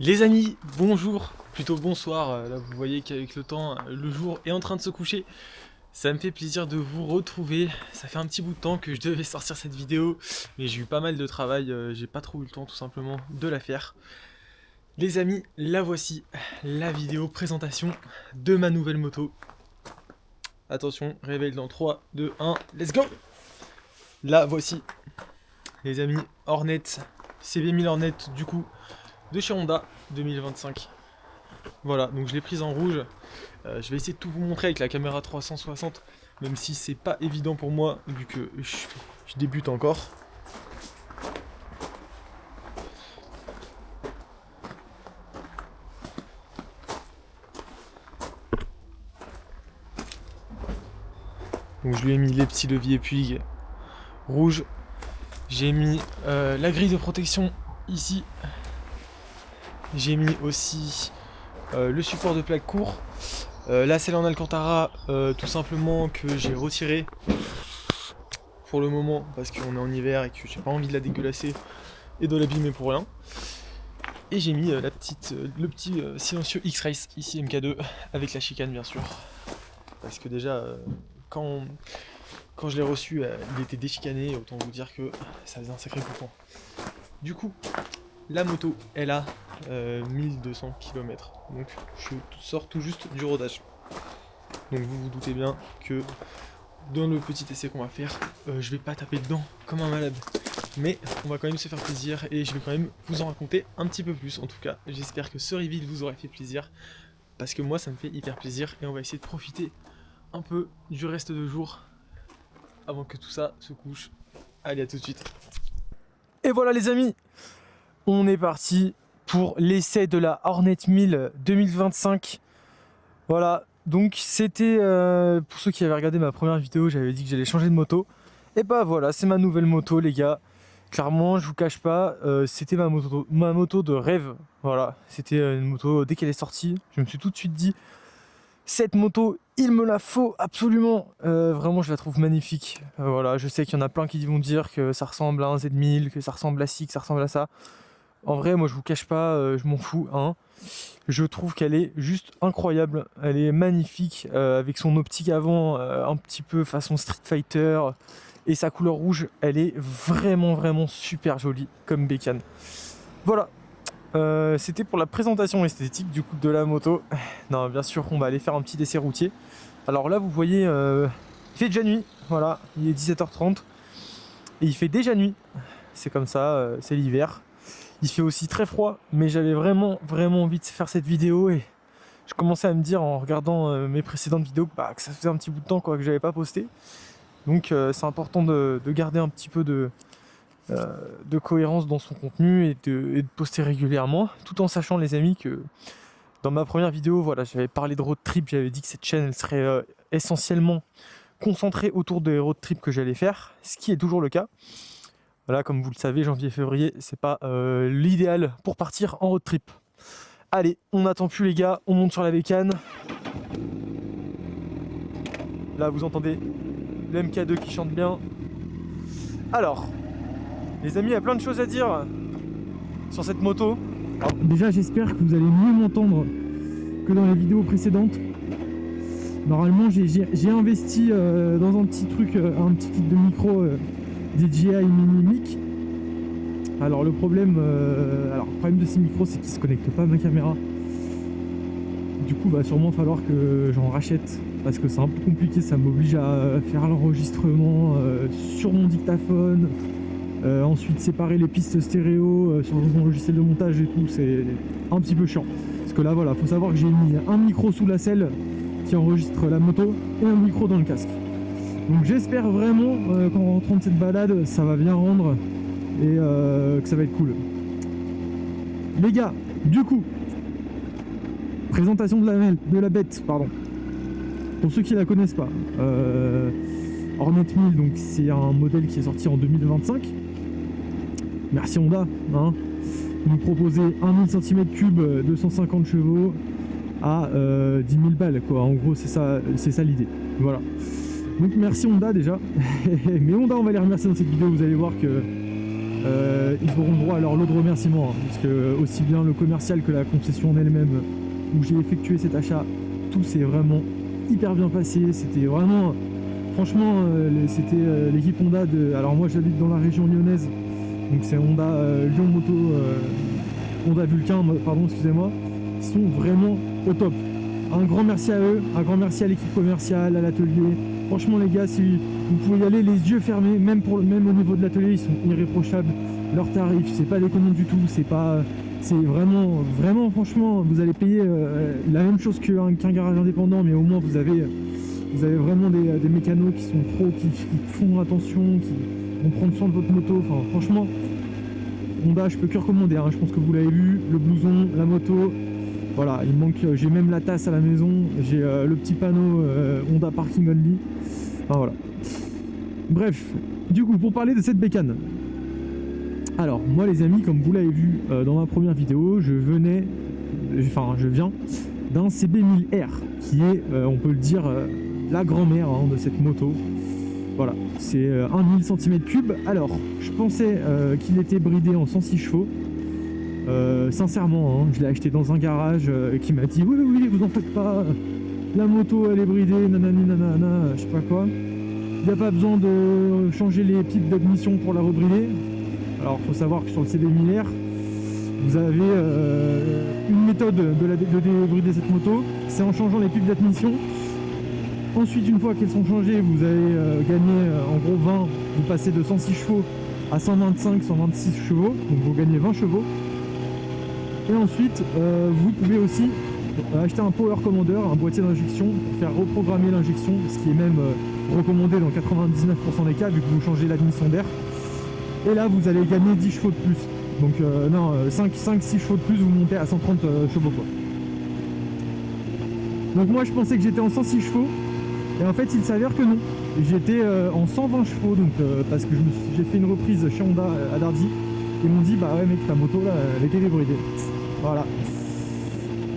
Les amis, bonjour, plutôt bonsoir, là vous voyez qu'avec le temps, le jour est en train de se coucher. Ça me fait plaisir de vous retrouver, ça fait un petit bout de temps que je devais sortir cette vidéo, mais j'ai eu pas mal de travail, j'ai pas trop eu le temps tout simplement de la faire. Les amis, la voici, la vidéo présentation de ma nouvelle moto. Attention, réveil dans 3, 2, 1, let's go! La voici, les amis, Hornet, CB1000 Hornet du coup, de chez Honda 2025. Voilà, donc je l'ai prise en rouge. Je vais essayer de tout vous montrer avec la caméra 360, même si c'est pas évident pour moi vu que je débute encore. Donc je lui ai mis les petits leviers Puig rouges. J'ai mis la grille de protection ici. J'ai mis aussi le support de plaque court. La selle en Alcantara, tout simplement que j'ai retiré pour le moment parce qu'on est en hiver et que j'ai pas envie de la dégueulasser et de l'abîmer pour rien. Et j'ai mis le petit silencieux X-Race ici MK2 avec la chicane bien sûr. Parce que déjà quand je l'ai reçu il était déchicané, autant vous dire que ça faisait un sacré coup de poing. Du coup la moto elle a 1200 km, donc je sors tout juste du rodage. Donc vous vous doutez bien que dans le petit essai qu'on va faire, je vais pas taper dedans comme un malade. Mais on va quand même se faire plaisir et je vais quand même vous en raconter un petit peu plus. En tout cas, j'espère que ce reveal vous aurait fait plaisir. Parce que moi ça me fait hyper plaisir et on va essayer de profiter un peu du reste de jour avant que tout ça se couche. Allez, à tout de suite. Et voilà les amis, on est parti pour l'essai de la Hornet 1000 2025. Voilà, donc c'était pour ceux qui avaient regardé ma première vidéo, j'avais dit que j'allais changer de moto. Et bah voilà, c'est ma nouvelle moto les gars. Clairement, je vous cache pas, c'était ma moto de rêve. Voilà, c'était une moto, dès qu'elle est sortie, je me suis tout de suite dit, cette moto, il me la faut absolument. Vraiment, je la trouve magnifique. Voilà, je sais qu'il y en a plein qui vont dire que ça ressemble à un Z1000, que ça ressemble à ci, que ça ressemble à ça. En vrai, moi je vous cache pas, je m'en fous, hein. Je trouve qu'elle est juste incroyable, elle est magnifique, avec son optique avant, un petit peu façon Street Fighter, et sa couleur rouge, elle est vraiment super jolie comme bécane. Voilà, c'était pour la présentation esthétique du coup de la moto. Non, bien sûr, on va aller faire un petit essai routier. Alors là, vous voyez, il fait déjà nuit, voilà, il est 17h30, et il fait déjà nuit, c'est comme ça, c'est l'hiver. Il fait aussi très froid, mais j'avais vraiment envie de faire cette vidéo et je commençais à me dire en regardant mes précédentes vidéos que ça faisait un petit bout de temps que j'avais pas posté. Donc c'est important de garder un petit peu de cohérence dans son contenu et de poster régulièrement, tout en sachant les amis que dans ma première vidéo, voilà, j'avais parlé de road trip, j'avais dit que cette chaîne elle serait essentiellement concentrée autour des road trips que j'allais faire, ce qui est toujours le cas. Voilà, comme vous le savez, janvier-février, c'est pas l'idéal pour partir en road trip. Allez, on n'attend plus les gars, on monte sur la bécane. Là, vous entendez le MK2 qui chante bien. Alors, les amis, il y a plein de choses à dire sur cette moto. Alors, déjà, j'espère que vous allez mieux m'entendre que dans les vidéos précédentes. Normalement, j'ai investi dans un petit truc, un petit kit de micro DJI Mini Mic. Alors le problème de ces micros, c'est qu'ils se connectent pas à ma caméra. Du coup, va sûrement falloir que j'en rachète parce que c'est un peu compliqué. Ça m'oblige à faire l'enregistrement sur mon dictaphone, ensuite séparer les pistes stéréo sur mon logiciel de montage et tout. C'est un petit peu chiant. Parce que là, voilà, faut savoir que j'ai mis un micro sous la selle qui enregistre la moto et un micro dans le casque. Donc j'espère vraiment qu'en rentrant de cette balade, ça va bien rendre et que ça va être cool. Les gars, du coup, présentation de la bête, pardon. Pour ceux qui la connaissent pas, Hornet 1000, donc c'est un modèle qui est sorti en 2025. Merci Honda, hein. Nous proposer 1000 cm3, 250 chevaux à 10 000 balles, quoi. En gros, c'est ça l'idée. Voilà. Donc merci Honda déjà. Mais Honda, on va les remercier dans cette vidéo. Vous allez voir que ils auront droit à leur lot de remerciements, hein, parce que aussi bien le commercial que la concession en elle-même où j'ai effectué cet achat, tout s'est vraiment hyper bien passé. C'était vraiment, franchement, c'était l'équipe Honda de. Alors moi j'habite dans la région lyonnaise, donc c'est Honda Lyon Moto, Honda Vulcain, pardon, excusez-moi. Ils sont vraiment au top. Un grand merci à eux, un grand merci à l'équipe commerciale, à l'atelier. Franchement les gars, si vous pouvez y aller les yeux fermés, même au niveau de l'atelier, ils sont irréprochables. Leurs tarifs, c'est pas déconnant du tout, c'est vraiment, franchement, vous allez payer la même chose qu'un garage indépendant, mais au moins vous avez vraiment des mécanos qui sont pros, qui font attention, qui vont prendre soin de votre moto. Enfin, franchement, Honda, je peux que recommander, hein. Je pense que vous l'avez vu, le blouson, la moto. Voilà, il manque, j'ai même la tasse à la maison, j'ai le petit panneau Honda Parking Only. Enfin voilà. Bref, du coup, pour parler de cette bécane. Alors, moi les amis, comme vous l'avez vu dans ma première vidéo, je viens d'un CB1000R, qui est, on peut le dire, la grand-mère hein, de cette moto. Voilà, c'est 1000 cm3. Alors, je pensais qu'il était bridé en 106 chevaux. Sincèrement, hein, je l'ai acheté dans un garage qui m'a dit oui, vous en faites pas, la moto elle est bridée, nanani nanana, je sais pas quoi. Il n'y a pas besoin de changer les pipes d'admission pour la rebrider. Alors faut savoir que sur le CB1000R, vous avez une méthode de débrider cette moto, c'est en changeant les pipes d'admission. Ensuite, une fois qu'elles sont changées, vous allez gagner en gros 20, vous passez de 106 chevaux à 125, 126 chevaux, donc vous gagnez 20 chevaux. Et ensuite, vous pouvez aussi acheter un Power Commander, un boîtier d'injection, pour faire reprogrammer l'injection, ce qui est même recommandé dans 99% des cas, vu que vous changez l'admission d'air. Et là, vous allez gagner 10 chevaux de plus. Donc, 5-6 chevaux de plus, vous montez à 130 chevaux, quoi. Donc moi, je pensais que j'étais en 106 chevaux, et en fait, il s'avère que non. J'étais en 120 chevaux, donc parce que j'ai fait une reprise chez Honda à Dardy. Ils m'ont dit, bah ouais mec, ta moto là, elle était débridée. Voilà.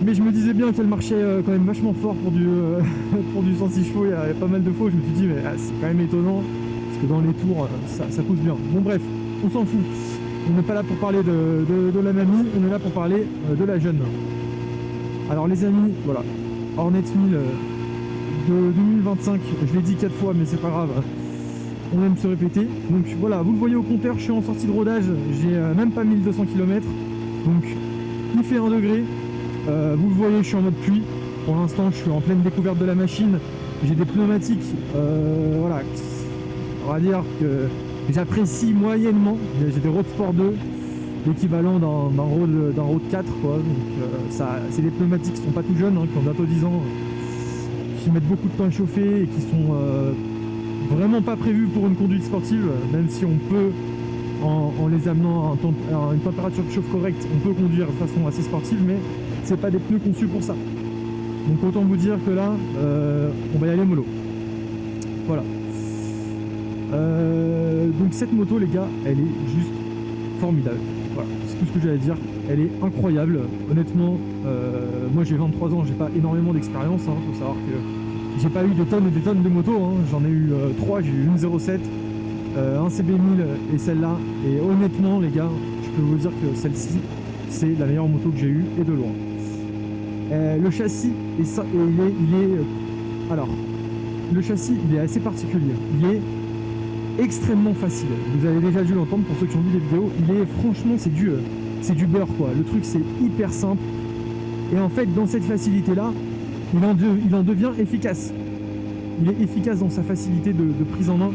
Mais je me disais bien qu'elle marchait quand même vachement fort pour du, pour du 106 chevaux. Il y a pas mal de fois où je me suis dit, mais c'est quand même étonnant, parce que dans les tours, ça pousse bien. Bon bref, on s'en fout. On n'est pas là pour parler de la mamie, on est là pour parler de la jeune. Alors les amis, voilà, Hornet 1000 de 2025, je l'ai dit 4 fois, mais c'est pas grave. On aime se répéter. Donc voilà, vous le voyez au compteur, je suis en sortie de rodage, j'ai même pas 1200 km. Donc il fait 1 degré. Vous le voyez, je suis en mode pluie. Pour l'instant, je suis en pleine découverte de la machine. J'ai des pneumatiques, voilà, on va dire que j'apprécie moyennement. J'ai des Road Sport 2, l'équivalent d'un Road 4, quoi. Donc c'est des pneumatiques qui sont pas tout jeunes, hein, qui ont bientôt 10 ans, qui mettent beaucoup de temps à chauffer et qui sont vraiment pas prévu pour une conduite sportive, même si on peut, en les amenant à une température de chauffe correcte, on peut conduire de façon assez sportive, mais c'est pas des pneus conçus pour ça. Donc autant vous dire que là, on va y aller mollo. Voilà. Donc cette moto, les gars, elle est juste formidable. Voilà, c'est tout ce que j'ai à dire. Elle est incroyable. Honnêtement, moi j'ai 23 ans, j'ai pas énormément d'expérience. Hein. Faut savoir que j'ai pas eu des tonnes et des tonnes de motos, hein. J'en ai eu 3, j'ai eu une 07, un CB1000 et celle-là. Et honnêtement les gars, je peux vous dire que celle-ci, c'est la meilleure moto que j'ai eue et de loin. Le châssis, alors, le châssis, il est assez particulier. Il est extrêmement facile. Vous avez déjà dû l'entendre pour ceux qui ont vu les vidéos. Franchement, c'est du beurre, quoi. Le truc, c'est hyper simple. Et en fait, dans cette facilité-là, il en devient efficace. Il est efficace dans sa facilité de prise en main,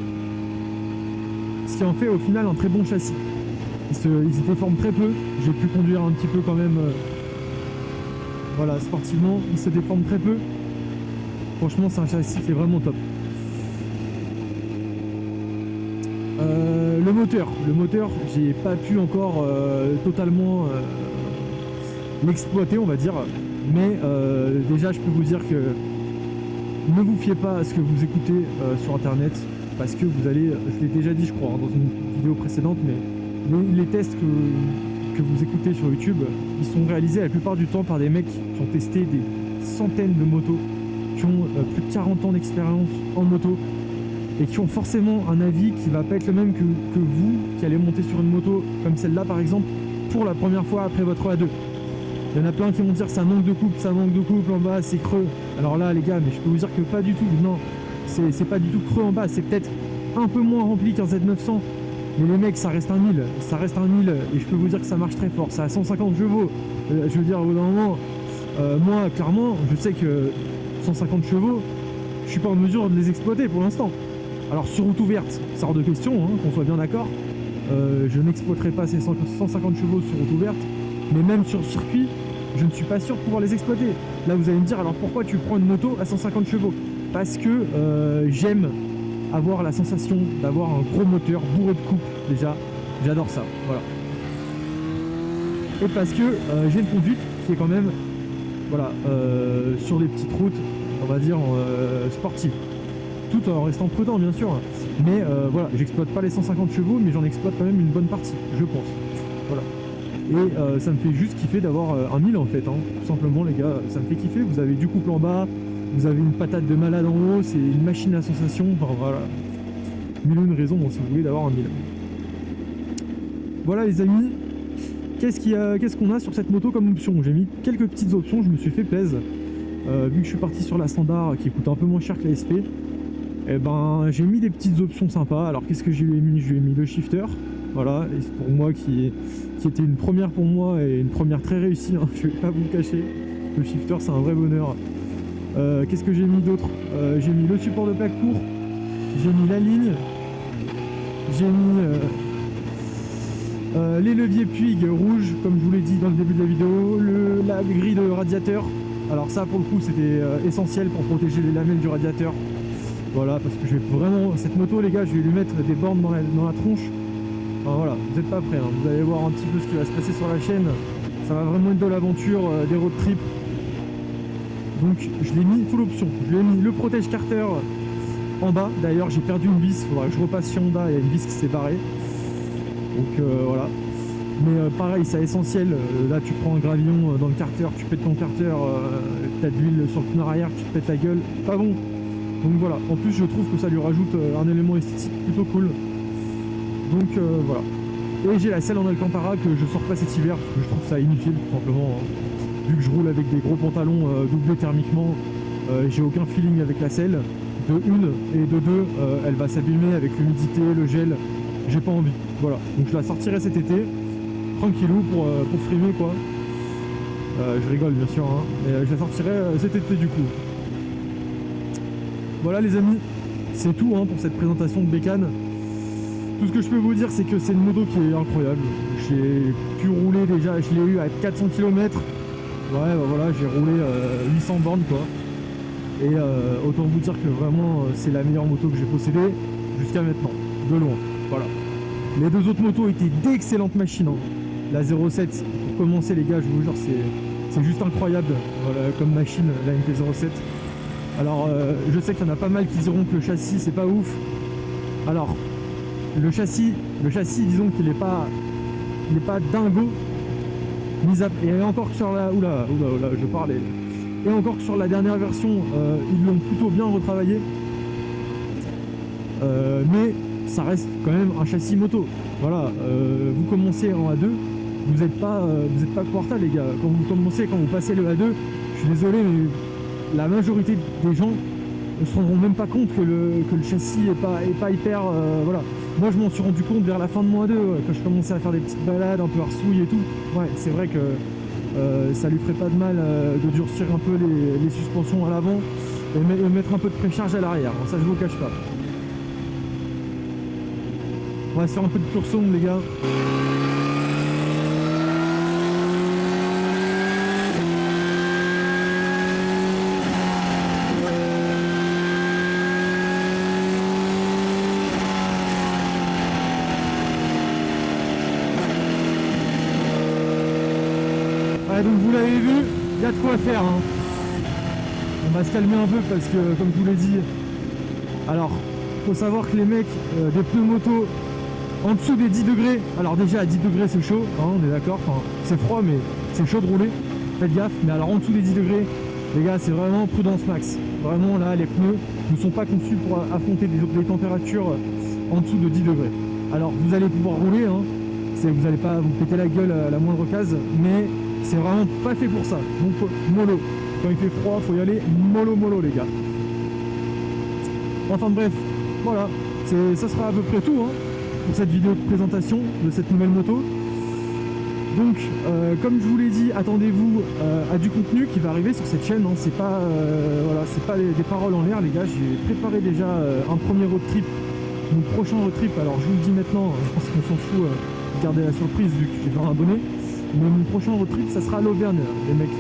ce qui en fait au final un très bon châssis. Il se déforme très peu. J'ai pu conduire un petit peu quand même, voilà, sportivement. Il se déforme très peu. Franchement, c'est un châssis qui est vraiment top. Le moteur, j'ai pas pu encore totalement l'exploiter, on va dire. Mais déjà, je peux vous dire que ne vous fiez pas à ce que vous écoutez sur internet, parce que vous allez, je l'ai déjà dit je crois, hein, dans une vidéo précédente, mais les tests que vous écoutez sur YouTube, ils sont réalisés la plupart du temps par des mecs qui ont testé des centaines de motos, qui ont plus de 40 ans d'expérience en moto. et qui ont forcément un avis qui va pas être le même que vous qui allez monter sur une moto comme celle-là par exemple pour la première fois après votre A2. Il y en a plein qui vont dire ça manque de couple en bas, c'est creux. Alors là les gars, mais je peux vous dire que pas du tout, non, c'est pas du tout creux en bas, c'est peut-être un peu moins rempli qu'un Z900, mais les mecs ça reste un 1000, et je peux vous dire que ça marche très fort, ça a 150 chevaux. Je veux dire au bout d'un moment, moi clairement je sais que 150 chevaux, je suis pas en mesure de les exploiter pour l'instant. Alors sur route ouverte, ça hors de question, hein, qu'on soit bien d'accord, je n'exploiterai pas ces 150 chevaux sur route ouverte, mais même sur circuit, je ne suis pas sûr de pouvoir les exploiter. Là vous allez me dire, alors pourquoi tu prends une moto à 150 chevaux? Parce que j'aime avoir la sensation d'avoir un gros moteur bourré de couple, déjà, j'adore ça, voilà. Et parce que j'ai une conduite qui est quand même, voilà, sur des petites routes, on va dire sportives, tout en restant prudent bien sûr, mais voilà, j'exploite pas les 150 chevaux, mais j'en exploite quand même une bonne partie, je pense, voilà. Et ça me fait juste kiffer d'avoir un 1000 en fait, hein. Tout simplement les gars, ça me fait kiffer, vous avez du couple en bas, vous avez une patate de malade en haut, c'est une machine à sensation, enfin voilà, mille ou une raisons si vous voulez d'avoir un 1000. Voilà les amis, qu'est-ce qu'on a sur cette moto comme option? J'ai mis quelques petites options, je me suis fait plaisir, vu que je suis parti sur la standard qui coûte un peu moins cher que la SP, et ben j'ai mis des petites options sympas. Alors qu'est-ce que je lui ai mis? Je lui ai mis le shifter, voilà, et c'est pour moi qui était une première pour moi et une première très réussie, hein, je vais pas vous le cacher, le shifter c'est un vrai bonheur. Qu'est-ce que j'ai mis d'autre? J'ai mis le support de plaque court, j'ai mis la ligne, j'ai mis les leviers Puig rouges comme je vous l'ai dit dans le début de la vidéo, la grille de radiateur. Alors ça pour le coup c'était essentiel pour protéger les lamelles du radiateur. Voilà, parce que je vais vraiment, cette moto les gars, je vais lui mettre des bornes dans la tronche. Enfin, voilà, vous n'êtes pas prêts, hein. Vous allez voir un petit peu ce qui va se passer sur la chaîne. Ça va vraiment être de l'aventure, des road trips. Donc je l'ai mis full option. Je lui ai mis le protège carter en bas. D'ailleurs j'ai perdu une vis, il faudra que je repasse chez Honda, il y a une vis qui s'est barrée. Donc voilà. Mais pareil, c'est essentiel. Là tu prends un gravillon dans le carter, tu pètes ton carter, t'as de l'huile sur le pneu arrière, tu te pètes la gueule. Pas bon. Donc voilà, en plus je trouve que ça lui rajoute un élément esthétique plutôt cool. Donc voilà. Et j'ai la selle en Alcantara que je sors pas cet hiver parce que je trouve ça inutile tout simplement, hein. Vu que je roule avec des gros pantalons doublés thermiquement, j'ai aucun feeling avec la selle. De une, et de deux, elle va s'abîmer avec l'humidité, le gel, j'ai pas envie. Voilà, donc je la sortirai cet été, tranquillou pour frimer quoi. Je rigole bien sûr, hein, mais je la sortirai cet été du coup. Voilà les amis, c'est tout hein, pour cette présentation de bécane. Tout ce que je peux vous dire c'est que c'est une moto qui est incroyable. J'ai pu rouler déjà, je l'ai eu à 400 km. Ouais bah voilà, j'ai roulé 800 bornes quoi. Et autant vous dire que vraiment c'est la meilleure moto que j'ai possédée jusqu'à maintenant, de loin. Voilà. Les deux autres motos étaient d'excellentes machines, hein. La 07, pour commencer les gars, je vous jure, c'est juste incroyable, voilà, comme machine, la MT-07. Alors je sais qu'il y en a pas mal qui diront que le châssis c'est pas ouf. Alors le châssis disons qu'il est pas dingo. Et encore que sur la... Oula, je parlais. Et encore que sur la dernière version, ils l'ont plutôt bien retravaillé. Mais ça reste quand même un châssis moto. Voilà, vous commencez en A2, vous n'êtes pas Quarta les gars. Quand vous passez le A2, je suis désolé, mais la majorité des gens ne se rendront même pas compte que le châssis est pas hyper... voilà. Moi je m'en suis rendu compte vers la fin de mon A2, quand je commençais à faire des petites balades un peu arsouilles et tout. Ouais, c'est vrai que ça lui ferait pas de mal de durcir un peu les suspensions à l'avant et mettre un peu de précharge à l'arrière, ça je vous cache pas. On va se faire un peu de pur son les gars. Ouais, donc vous l'avez vu, il y a de quoi faire, hein. On va se calmer un peu parce que comme je vous l'ai dit, alors faut savoir que les mecs des pneus moto en dessous des 10 degrés, alors déjà à 10 degrés c'est chaud, hein, on est d'accord, enfin, c'est froid mais c'est chaud de rouler, faites gaffe, mais alors en dessous des 10 degrés Les gars, c'est vraiment prudence max. Vraiment là, les pneus ne sont pas conçus pour affronter des températures en dessous de 10 degrés. Alors vous allez pouvoir rouler, hein, vous n'allez pas vous péter la gueule à la moindre case, mais c'est vraiment pas fait pour ça. Donc mollo. Quand il fait froid, faut y aller mollo les gars. Enfin bref, voilà. Ça sera à peu près tout, hein, pour cette vidéo de présentation de cette nouvelle moto. Donc, comme je vous l'ai dit, attendez-vous à du contenu qui va arriver sur cette chaîne. Hein. C'est pas, voilà, c'est pas des paroles en l'air, les gars. J'ai préparé déjà un premier road trip, mon prochain road trip. Alors, je vous le dis maintenant, je pense qu'on s'en fout de garder la surprise vu que j'ai 20 abonnés. Mais mon prochain road trip, ça sera l'Auvergne, les mecs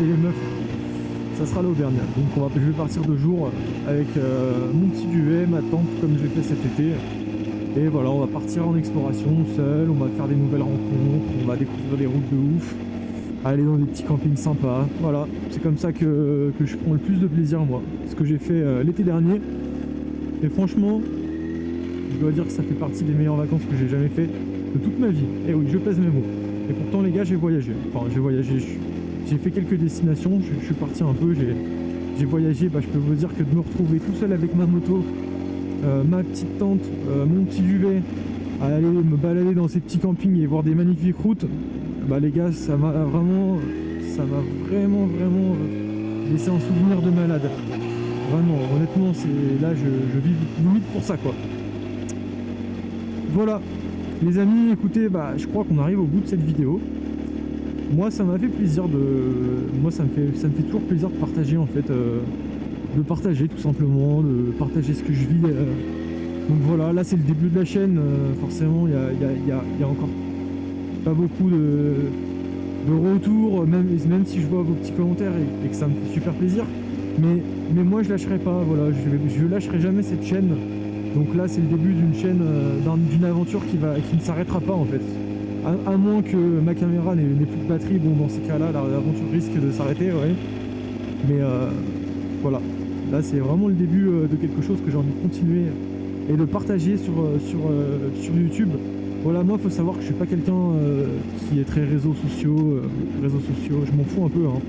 et les meufs. Ça sera l'Auvergne. Donc, je vais partir 2 jours avec mon petit duvet, ma tente, comme j'ai fait cet été. Et voilà, on va partir en exploration seul, on va faire des nouvelles rencontres, on va découvrir des routes de ouf, aller dans des petits campings sympas. Voilà, c'est comme ça que je prends le plus de plaisir moi. Ce que j'ai fait l'été dernier. Et franchement, je dois dire que ça fait partie des meilleures vacances que j'ai jamais fait de toute ma vie. Et oui, je pèse mes mots. Et pourtant les gars, j'ai voyagé. Enfin, j'ai fait quelques destinations, je suis parti un peu, j'ai voyagé. Bah, je peux vous dire que de me retrouver tout seul avec ma moto, ma petite tente, mon petit duvet, à aller me balader dans ces petits campings et voir des magnifiques routes, bah les gars, ça m'a vraiment laissé un souvenir de malade. Vraiment, honnêtement, là je vis limite pour ça quoi. Voilà, les amis, écoutez, bah je crois qu'on arrive au bout de cette vidéo. Moi, ça m'a fait plaisir ça me fait toujours plaisir de partager en fait. De partager tout simplement, de partager ce que je vis. Donc voilà, là c'est le début de la chaîne, forcément il y a encore pas beaucoup de retours, même si je vois vos petits commentaires et que ça me fait super plaisir. Mais moi je lâcherai pas, voilà, je lâcherai jamais cette chaîne. Donc là c'est le début d'une chaîne, d'une aventure qui ne s'arrêtera pas en fait. À moins que ma caméra n'ait plus de batterie, bon dans ces cas-là l'aventure risque de s'arrêter, ouais. Mais voilà. Là, c'est vraiment le début de quelque chose que j'ai envie de continuer et de partager sur YouTube. Voilà, moi, il faut savoir que je suis pas quelqu'un qui est très réseaux sociaux, je m'en fous un peu. Hein.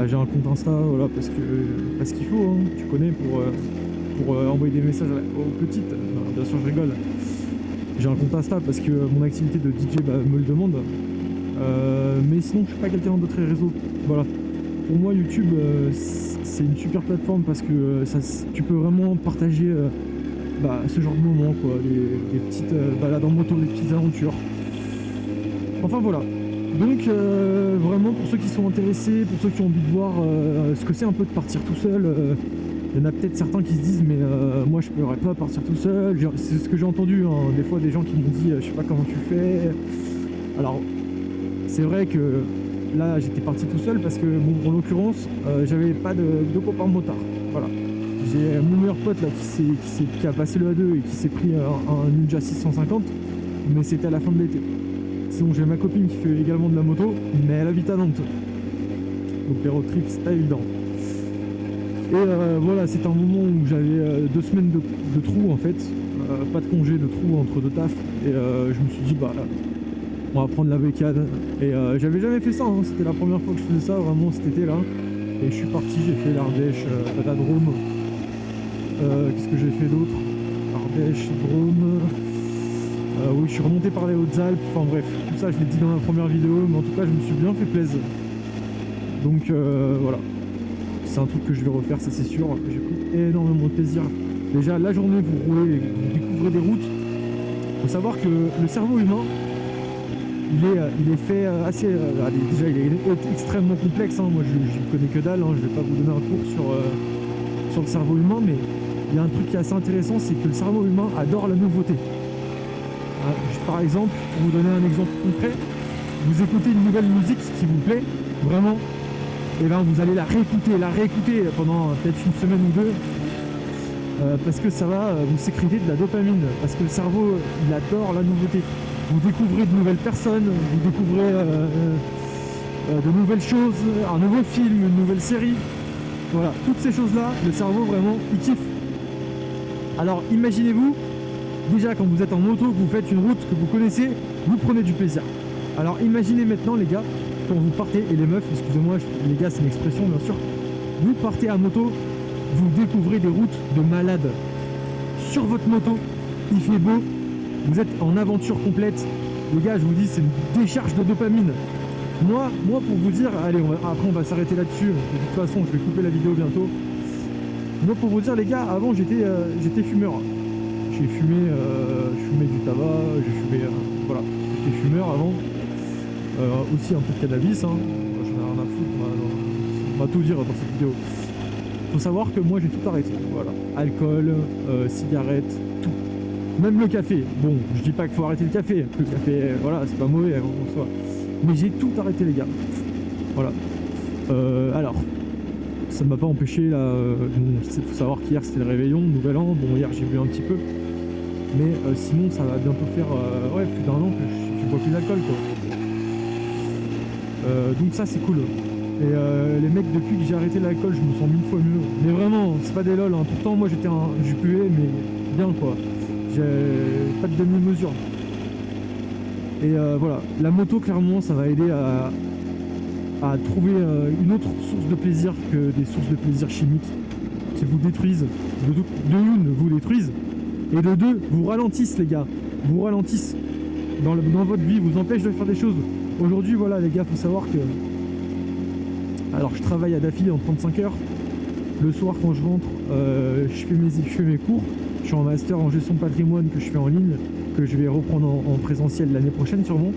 J'ai un compte Insta, voilà, parce qu'il faut, hein, tu connais, pour envoyer des messages aux petites. Non, bien sûr, je rigole. J'ai un compte Insta parce que mon activité de DJ me le demande. Mais sinon, je suis pas quelqu'un de très réseau. Voilà. Pour moi, YouTube, c'est une super plateforme parce que tu peux vraiment partager ce genre de moments, quoi, des petites balades en moto, des petites aventures. Enfin voilà. Donc vraiment pour ceux qui sont intéressés, pour ceux qui ont envie de voir ce que c'est un peu de partir tout seul, il y en a peut-être certains qui se disent mais moi je pourrais pas partir tout seul. C'est ce que j'ai entendu, hein, des fois des gens qui m'ont dit je sais pas comment tu fais. Alors c'est vrai que là j'étais parti tout seul parce que bon, en l'occurrence j'avais pas de copain motard. Voilà. J'ai mon meilleur pote là qui a passé le A2 et qui s'est pris un Ninja 650, mais c'était à la fin de l'été. Sinon j'ai ma copine qui fait également de la moto, mais elle habite à Nantes. Donc les road trips c'est pas évident. Et voilà, c'est un moment où j'avais 2 semaines de trou en fait, pas de congé, de trou entre 2 tafs. Et je me suis dit bah on va prendre la bécane. Et j'avais jamais fait ça, hein. C'était la première fois que je faisais ça vraiment cet été là. Et je suis parti, j'ai fait l'Ardèche, la Drôme. Qu'est-ce que j'ai fait d'autre? Ardèche, Drôme. Oui, je suis remonté par les Hautes-Alpes. Enfin bref, tout ça je l'ai dit dans la première vidéo, mais en tout cas je me suis bien fait plaisir. Donc voilà. C'est un truc que je vais refaire, ça c'est sûr. J'ai pris énormément de plaisir. Déjà la journée vous roulez, vous découvrez des routes. Faut savoir que le cerveau humain, il est fait assez... déjà il est extrêmement complexe, hein. Moi je ne connais que dalle, hein. Je vais pas vous donner un cours sur le cerveau humain, mais il y a un truc qui est assez intéressant, c'est que le cerveau humain adore la nouveauté. Par exemple, pour vous donner un exemple concret, vous écoutez une nouvelle musique qui vous plaît, vraiment, et bien vous allez la réécouter pendant peut-être une semaine ou deux, parce que ça va vous sécréter de la dopamine, parce que le cerveau, il adore la nouveauté. Vous découvrez de nouvelles personnes, vous découvrez de nouvelles choses, un nouveau film, une nouvelle série. Voilà, toutes ces choses-là, le cerveau vraiment, il kiffe. Alors imaginez-vous, déjà quand vous êtes en moto, que vous faites une route que vous connaissez, vous prenez du plaisir. Alors imaginez maintenant les gars, quand vous partez, et les meufs, excusez-moi, les gars c'est une expression bien sûr, Vous partez à moto, vous découvrez des routes de malades. Sur votre moto, il fait beau, vous êtes en aventure complète. Les gars, je vous dis, c'est une décharge de dopamine. Moi pour vous dire, allez, après on va s'arrêter là-dessus. De toute façon, je vais couper la vidéo bientôt. Moi pour vous dire, les gars, avant j'étais fumeur. Je fumais du tabac, voilà, j'étais fumeur avant. Aussi un peu de cannabis, hein. J'en ai rien à foutre, on va tout dire dans cette vidéo. Faut savoir que moi j'ai tout arrêté, voilà. Alcool, cigarettes, tout. Même le café. Bon, je dis pas qu'il faut arrêter le café. Le café, voilà, c'est pas mauvais en soi. Mais j'ai tout arrêté, les gars. Voilà. Alors, ça ne m'a pas empêché là. Il faut savoir qu'hier c'était le réveillon, nouvel an. Bon, hier j'ai bu un petit peu. Mais sinon, ça va bientôt faire ouais, plus d'un an que je bois plus d'alcool, quoi. Donc ça c'est cool. Et les mecs, depuis que j'ai arrêté l'alcool, je me sens 1000 fois mieux. Mais vraiment, c'est pas des lol, hein. Pourtant moi je puais, mais bien, quoi. J'ai pas de demi-mesure. Et voilà, la moto clairement ça va aider à trouver une autre source de plaisir que des sources de plaisir chimiques qui vous détruisent. De une, vous détruisent. Et de deux, vous ralentissent, les gars. Vous ralentissent dans votre vie, vous empêchent de faire des choses. Aujourd'hui, voilà, les gars, faut savoir que... Alors, je travaille à Daffy en 35 heures. Le soir, quand je rentre, je fais mes cours. Je suis en master en gestion de patrimoine que je fais en ligne, que je vais reprendre en présentiel l'année prochaine, sûrement.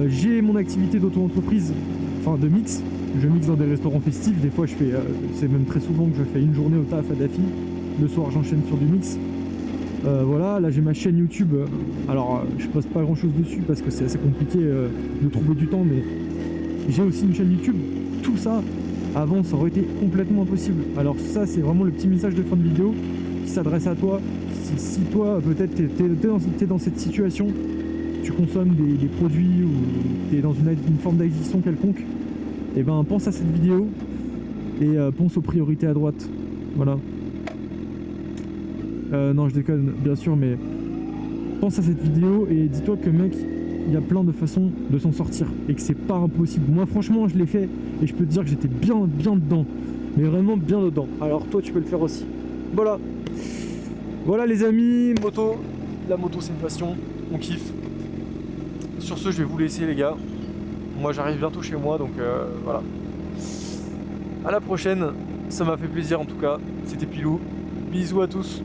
J'ai mon activité d'auto-entreprise, enfin de mix. Je mixe dans des restaurants festifs. Des fois, c'est même très souvent que je fais une journée au taf à Daffy. Le soir, j'enchaîne sur du mix. Voilà, là j'ai ma chaîne YouTube. Alors je poste pas grand chose dessus parce que c'est assez compliqué de trouver du temps, mais j'ai aussi une chaîne YouTube. Tout ça, avant, ça aurait été complètement impossible. Alors ça, c'est vraiment le petit message de fin de vidéo qui s'adresse à toi. Si toi, peut-être t'es dans cette situation, tu consommes des produits ou t'es dans une forme d'addiction quelconque, et ben pense à cette vidéo et pense aux priorités à droite. Voilà. Non, je déconne, bien sûr, mais pense à cette vidéo et dis-toi que, mec, il y a plein de façons de s'en sortir et que c'est pas impossible. Moi, franchement, je l'ai fait et je peux te dire que j'étais bien dedans, mais vraiment bien dedans. Alors, toi, tu peux le faire aussi. Voilà. Voilà, les amis, moto. La moto, c'est une passion. On kiffe. Sur ce, je vais vous laisser, les gars. Moi, j'arrive bientôt chez moi, donc voilà. À la prochaine. Ça m'a fait plaisir, en tout cas. C'était Pilou. Bisous à tous.